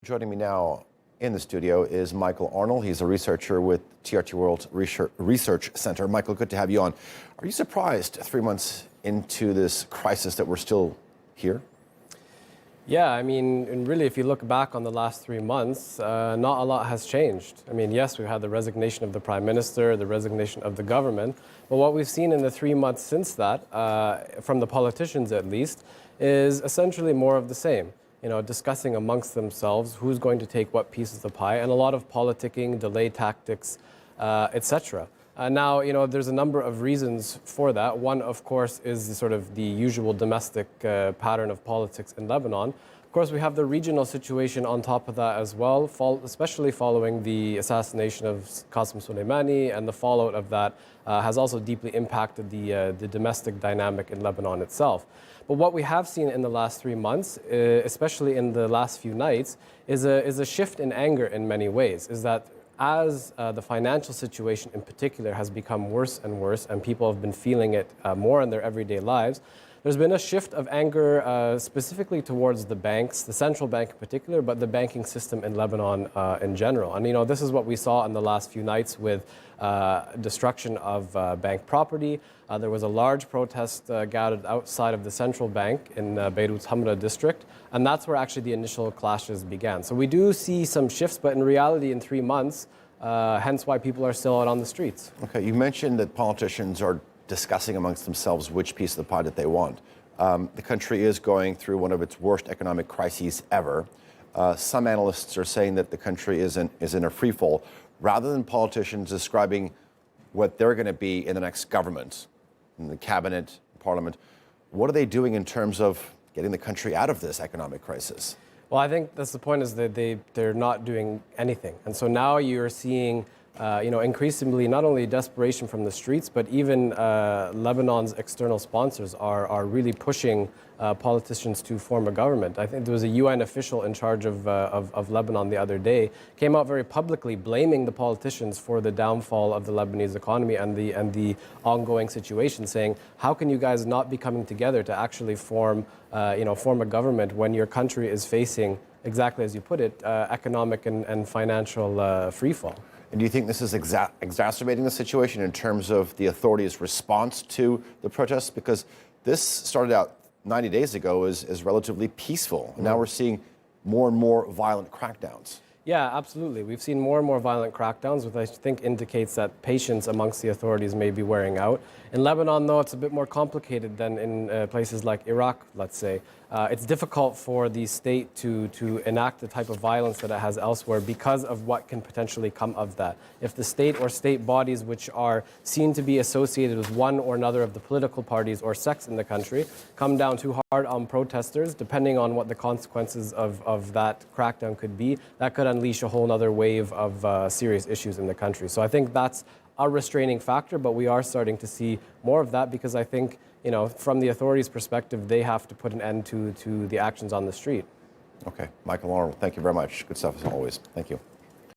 Joining me now in the studio is Michael Arnold. He's a researcher with TRT World Research Centre. Michael, good to have you on. Are you surprised 3 months into this crisis that we're still here? Yeah, I mean, and really, if you look back on the last 3 months, not a lot has changed. I mean, yes, we've had the resignation of the Prime Minister, the resignation of the government, but what we've seen in the 3 months since that, from the politicians at least, is essentially more of the same. You know, discussing amongst themselves who's going to take what piece of the pie, and a lot of politicking, delay tactics, etc. Now, you know, there's a number of reasons for that. One, of course, is sort of the usual domestic pattern of politics in Lebanon. Of course, we have the regional situation on top of that as well, especially following the assassination of Qasem Soleimani, and the fallout of that has also deeply impacted the domestic dynamic in Lebanon itself. But what we have seen in the last 3 months, especially in the last few nights, is a shift in anger in many ways. Is that as the financial situation in particular has become worse and worse, and people have been feeling it more in their everyday lives, there's been a shift of anger specifically towards the banks, the central bank in particular, but the banking system in Lebanon in general. And, you know, this is what we saw in the last few nights with destruction of bank property. There was a large protest gathered outside of the central bank in Beirut's Hamra district, and that's where actually the initial clashes began. So we do see some shifts, but in reality in 3 months, hence why people are still out on the streets. Okay, you mentioned that politicians are discussing amongst themselves which piece of the pie that they want. The country is going through one of its worst economic crises ever. Some analysts are saying that the country is in a free fall. Rather than politicians describing what they're going to be in the next government, in the cabinet, parliament, what are they doing in terms of getting the country out of this economic crisis? Well, I think that's the point, is that they're not doing anything. And so now you're seeing increasingly not only desperation from the streets, but even Lebanon's external sponsors are really pushing politicians to form a government. I think there was a UN official in charge of Lebanon the other day, came out very publicly blaming the politicians for the downfall of the Lebanese economy and the ongoing situation, saying, how can you guys not be coming together to actually form a government when your country is facing, exactly as you put it, economic and financial freefall? And do you think this is exacerbating the situation in terms of the authorities' response to the protests? Because this started out 90 days ago as relatively peaceful. Mm-hmm. Now we're seeing more and more violent crackdowns. Yeah, absolutely. We've seen more and more violent crackdowns, which I think indicates that patience amongst the authorities may be wearing out. In Lebanon, though, it's a bit more complicated than in places like Iraq, let's say. It's difficult for the state to enact the type of violence that it has elsewhere because of what can potentially come of that. If the state or state bodies which are seen to be associated with one or another of the political parties or sects in the country come down too hard on protesters, depending on what the consequences of that crackdown could be, that could unleash a whole other wave of serious issues in the country. So I think that's a restraining factor, but we are starting to see more of that because I think, you know, from the authorities' perspective, they have to put an end to the actions on the street. Okay. Michael Arnold, thank you very much. Good stuff as always. Thank you.